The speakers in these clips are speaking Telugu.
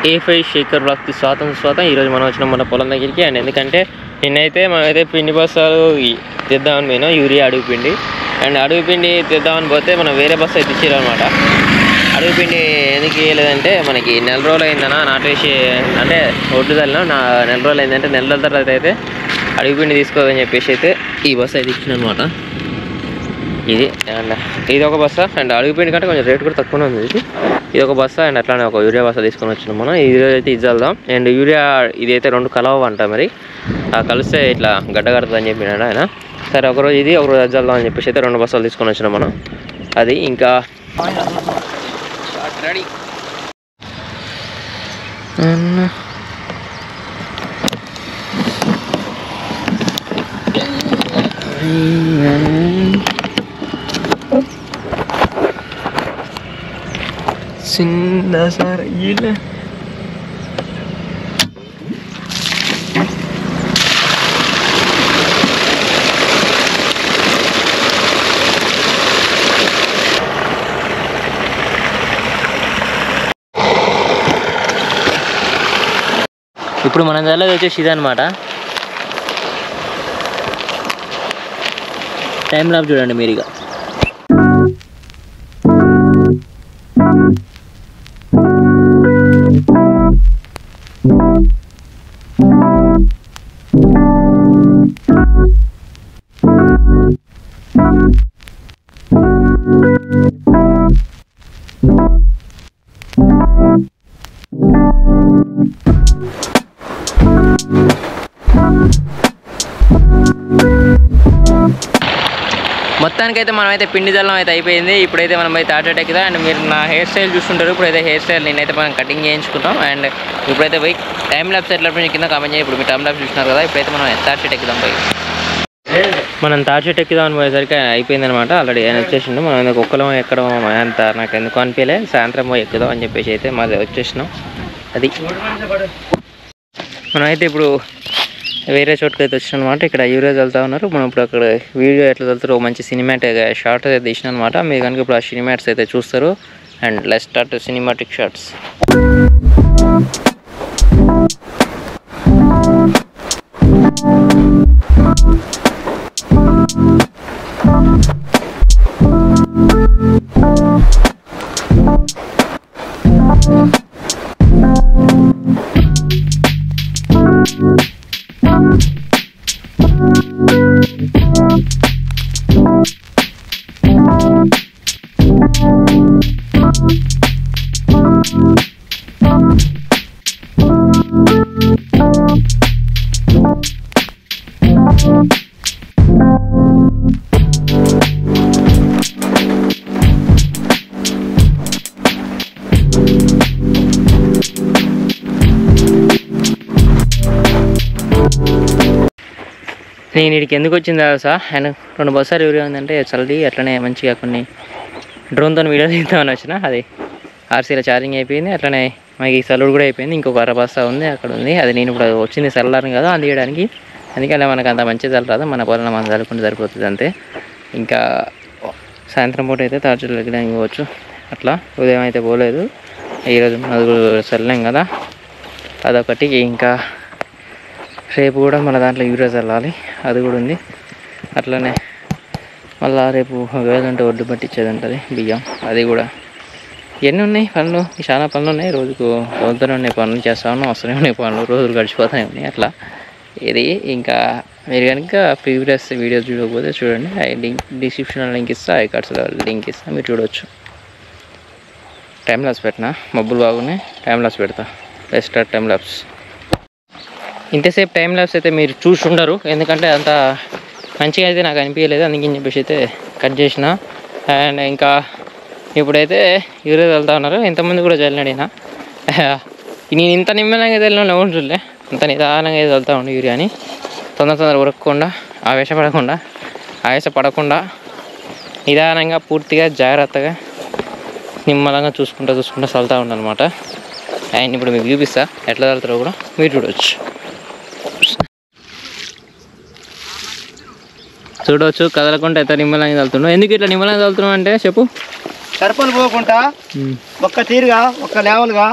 A5 శేఖర్ బ్లాక్కి స్వాగతం. ఈరోజు మనం వచ్చినాం మన పొలం దగ్గరికి. అండ్ ఎందుకంటే నిన్నైతే మనమైతే పిండి బస్సాలు తెద్దామని పోయినాం, యూరియా అడుగు పిండి. అండ్ అడుగు పిండి తెద్దామని పోతే మనం వేరే బస్సు అయితే ఇచ్చారనమాట. అడుగు పిండి ఎందుకు ఇవ్వలేదంటే మనకి నెల రోజులు అయిందన్నా నాటేసి, అంటే ఒడ్డు తల్లిన నెల రోజులు అయిందంటే నెల రోజుల తర్వాత అయితే అడుగు పిండి తీసుకోదని చెప్పేసి అయితే ఈ బస్సు అయితే ఇచ్చిందనమాట. ఇది అండ్ ఇది ఒక బస్సా. అండ్ అడుగు పిండి కంటే కొంచెం రేట్ కూడా తక్కువనే ఉంది. ఇది ఒక బస్సా. అండ్ అట్లానే ఒక యూరియా బస్సా తీసుకొని వచ్చినాం మనం. ఈరోజు అయితే ఇది చల్దాం. అండ్ యూరియా ఇదైతే 2 కలవంట, మరి కలిస్తే ఇట్లా గడ్డ కడుతుందని చెప్పినాడు ఆయన. సరే ఒకరోజు ఇది ఒకరోజు అది చల్దాం అని చెప్పేసి అయితే 2 బస్సాలు తీసుకొని వచ్చినాం మనం. అది ఇంకా రెడీ. చిన్న సార్ ఇలా ఇప్పుడు మనం చల్లది వచ్చేసి ఇదనమాట. టైం లాప్ చూడండి మీరు. ఇక మొత్తానికైతే మనమైతే పిండి జల్లం అయితే అయిపోయింది. ఇప్పుడైతే మనం అయితే తాటి ఎక్కుదాం. అండ్ మీరు నా హెయిర్ స్టైల్ చూస్తుంటారు. ఇప్పుడైతే హెయిర్ స్టైల్ నేనైతే మనం కటింగ్ చేయించుకుంటాం. అండ్ ఇప్పుడైతే పోయి టైం ల్యాప్స్ ఎట్లా కింద కామెంట్ చేయండి. ఇప్పుడు మీరు టైం ల్యాప్స్ చూస్తున్నారు కదా, ఇప్పుడైతే మనం తాటి ఎక్కుదాం. పోయి మనం తాటి ఎక్కుదాం పోయేసరికి అయిపోయింది అనమాట. ఆల్రెడీ ఆయన వచ్చేసిండు. మనం ఎందుకు ఒక్కలం ఎక్కడం అంత నాకు ఎందుకు అనిపించలే. సాయంత్రం పోయి ఎక్కుదాం అని చెప్పేసి అయితే మాది వచ్చేసినాం. అది మనమైతే ఇప్పుడు వేరే చోటుకి అయితే వచ్చిన అనమాట. ఇక్కడ యూరియా చల్లుతా ఉన్నారు. మనం ఇప్పుడు అక్కడ వీడియో ఎట్లా చల్లుతారో మంచి సినిమాటిక్ షార్ట్ అయితే తీసిన అనమాట. మీరు కనుక ఇప్పుడు ఆ సినిమాటిక్స్ అయితే చూస్తారు. And let's start cinematic shorts. నేను ఇక్కడికి ఎందుకు వచ్చింది తెలుసా? అండ్ 2 బస్సాలు యూరియా ఉందంటే చల్లి అట్లనే మంచిగా కొన్ని డ్రోన్తో వీడియో తీద్దామని వచ్చిన. అది ఆర్సీలో ఛార్జింగ్ అయిపోయింది. అట్లనే మాకు ఈ సల్లుడు కూడా అయిపోయింది. ఇంకొక 1/2 బస్తా ఉంది అక్కడ ఉంది. అది నేను ఇప్పుడు వచ్చింది చల్లారని కదా అందియడానికి. అందుకని మనకు అంత మంచిగా చల్లరాదు. మన పొలంలో మనం చల్లుకుంటే సరిపోతుంది అంతే. ఇంకా సాయంత్రం పూట అయితే తార్చులు వెళ్ళడానికి పోవచ్చు. అట్లా ఉదయం అయితే పోలేదు. ఈరోజు మనకు చల్లాం కదా, అదొకటి. ఇంకా రేపు కూడా మన దాంట్లో యూరియా చల్లాలి, అది కూడా ఉంది. అట్లనే మళ్ళీ రేపు వేదంటే ఒడ్డు పట్టించేది ఉంటుంది, బియ్యం, అది కూడా. ఎన్ని ఉన్నాయి పనులు, చాలా పనులు ఉన్నాయి. రోజుకు వద్దనే ఉన్నాయి పనులు, చేస్తా ఉన్నాం, వస్తూనే ఉన్నాయి పనులు, రోజులు గడిచిపోతానే ఉన్నాయి అట్లా. ఇది ఇంకా మీరు కనుక ప్రీవియస్ వీడియోస్ చూడకపోతే చూడండి. లింక్ డిస్క్రిప్షన్లో లింక్ ఇస్తా, ఐ కార్డ్స్లో లింక్ ఇస్తా, మీరు చూడవచ్చు. టైం లాప్స్ పెట్టినా, మబ్బులు బాగున్నాయి, టైం లాప్స్ పెడతా. Best time laps. ఇంతసేపు టైం లాప్స్ అయితే మీరు చూసి ఉండరు, ఎందుకంటే అంత మంచిగా అయితే నాకు అనిపించలేదు. అందుకని చెప్పేసి అయితే కట్ చేసిన. అండ్ ఇంకా ఇప్పుడైతే యూరియా చల్లుతా ఉన్నారు. ఇంతమంది కూడా చల్లినాడినా. నేను ఇంత నిమ్మలంగా చల్లిన ఎవరు చూడలే. అంత నిదానంగా చల్లుతా ఉండే యూరియాని. తొందర ఉరకకుండా, ఆవేశపడకుండా నిదానంగా పూర్తిగా జాగ్రత్తగా నిమ్మలంగా చూసుకుంటూ చల్లుతూ ఉండాలన్నమాట. అండ్ ఇప్పుడు మీకు చూపిస్తా ఎట్లా చల్లుతారో కూడా మీరు చూడవచ్చు. చూడవచ్చు కదలకుండా ఎంత నిమ్మలంగా చల్లుతున్నావు. ఎందుకు ఇట్లా నిమ్మలంగా చల్లుతున్నావు అంటే చెప్పు. సరిపలు పోకుండా ఒక్క తీరుగా ఒక్క లేవల్గా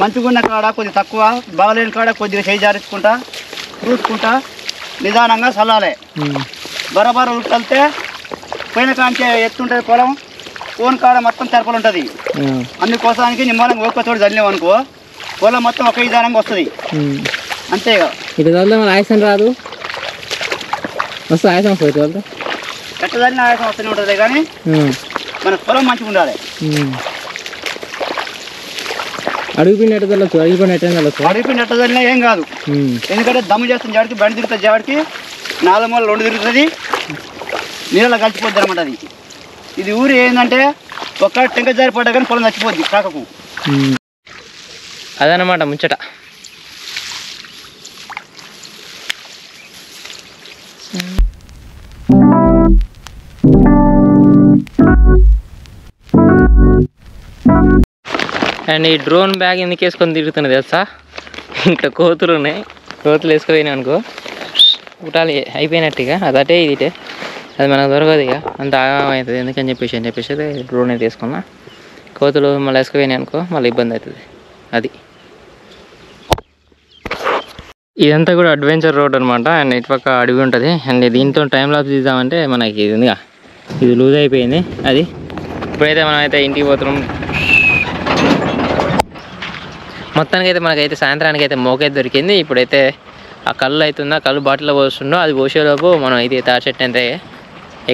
మంచిగా ఉన్న కాడ కొద్దిగా తక్కువ బాగలేని కాడ కొద్దిగా చేయి జారించుకుంటా చూసుకుంటా నిదానంగా చల్లాలి. బరాబర్ ఉడికెళ్తే పోయిన కాంచే ఎత్తుంటుంది పొలం, ఫోన్ కాడ మొత్తం తెరపలు ఉంటుంది. అందుకోసానికి నిమ్మలంగా ఒక్కతోటి చల్లినాం అనుకో పొలం మొత్తం ఒక విధానంగా వస్తుంది. అంతేగా ఇటు చల్లితే మన ఆయాసం రాదు, వస్తుంది ఆయాసం వస్తుంది. ఎట్ట చల్లిన ఆయాసం వస్తూనే ఉంటుంది కానీ మన పొలం మంచిగా ఉండాలి. అడుగుపిండి ఎట్ట చల్లచ్చు, అడుగుపిండి ఎట్ట చల్లచ్చు. అడుగుపిండి ఎట్ట చల్లినా ఏం కాదు, ఎందుకంటే దమ్ము చేస్తుంది జాడికి, బండి తిరుగుతుంది జాడికి, 4 మూలలు 2 తిరుగుతుంది, నీళ్ళలో కలిసిపోద్ది అనమాట. అది ఇది ఊరు ఏంటంటే ఒక్క టెంక జారి పడ్డా కానీ పొలం చచ్చిపోద్ది కాకకు. అదనమాట ముచ్చట. అండ్ ఈ డ్రోన్ బ్యాగ్ ఎందుకు వేసుకొని తిరుగుతున్నది తెలుసా? ఇంకా కోతులు ఉన్నాయి, కోతులు వేసుకుపోయినా అనుకో కుటాలి అయిపోయినట్టుగా, అదటే ఇదిటే అది మనకు దొరకదు ఇక, అంత ఆగమం అవుతుంది. ఎందుకని చెప్పేసి డ్రోన్ అయితే వేసుకున్నా. కోతులు మళ్ళీ వేసుకుపోయినాయి అనుకో మళ్ళీ ఇబ్బంది అవుతుంది. అది ఇదంతా కూడా అడ్వెంచర్ రోడ్ అనమాట. అండ్ ఇటుపక్క అడవి ఉంటుంది. అండ్ దీంతో టైం లాప్స్ తీద్దామంటే మనకి ఇది ఉందిగా, ఇది లూజ్ అయిపోయింది. అది ఇప్పుడైతే మనమైతే ఇంటికి పోతున్నాం. మొత్తానికి అయితే మనకైతే సాయంత్రానికి అయితే మోకైతే దొరికింది. ఇప్పుడైతే ఆ కళ్ళు అవుతుందా, కళ్ళు బాటిల్లో పోస్తుండో, అది పోసేలోపు మనం అయితే తాటి చెట్టు అయితే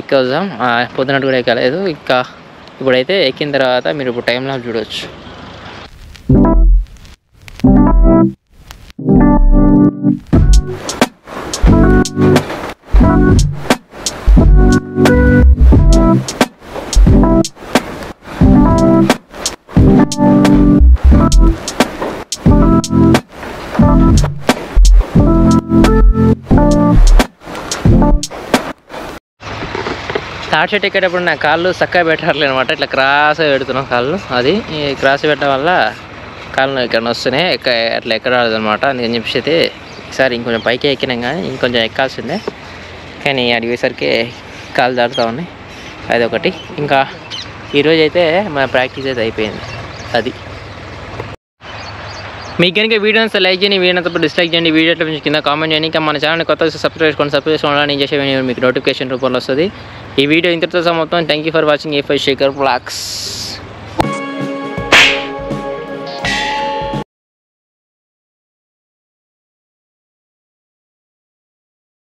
ఎక్కొద్దాం. పొద్దునట్టు కూడా ఎక్కలేదు ఇంకా. ఇప్పుడైతే ఎక్కిన తర్వాత మీరు ఇప్పుడు టైం లాప్స్ చూడవచ్చు. తాటి చెట్టు ఎక్కేటప్పుడు నా కాళ్ళు చక్కగా పెట్టట్లేదు అనమాట, ఇట్లా క్రాస్గా పెడుతున్నాం కాళ్ళు. అది క్రాస్ పెట్టడం వల్ల కాళ్ళు ఇక్కడ వస్తున్నాయి, అట్లా ఎక్కరాదు అనమాట. అందుకని చెప్పేసి అయితే ఈసారి ఇంకొంచెం పైకి ఎక్కినాం కానీ ఇంకొంచెం ఎక్కాల్సిందే, కానీ అడిగేసరికి కాళ్ళు దాటుతూ ఉన్నాయి. అది ఒకటి. ఇంకా ఈరోజు అయితే మన ప్రాక్టీస్ అయితే అయిపోయింది. అది మీకు కనుక వీడియో నచ్చితే లైక్ చేయండి, వీడియో నచ్చినప్పుడు డిస్లైక్ చేయండి, వీడియో కింద కామెంట్ చేయండి. ఇంకా మన ఛానల్ని కొత్త సబ్స్క్రైబ్ చేసుకోవడం నేను చేసే వీడియో మీకు నోటిఫికేషన్ రూపంలో వస్తుంది. ఈ వీడియో ఇంతటితో సమాప్తం. Thank you for watching A5 Shekhar Vlogs.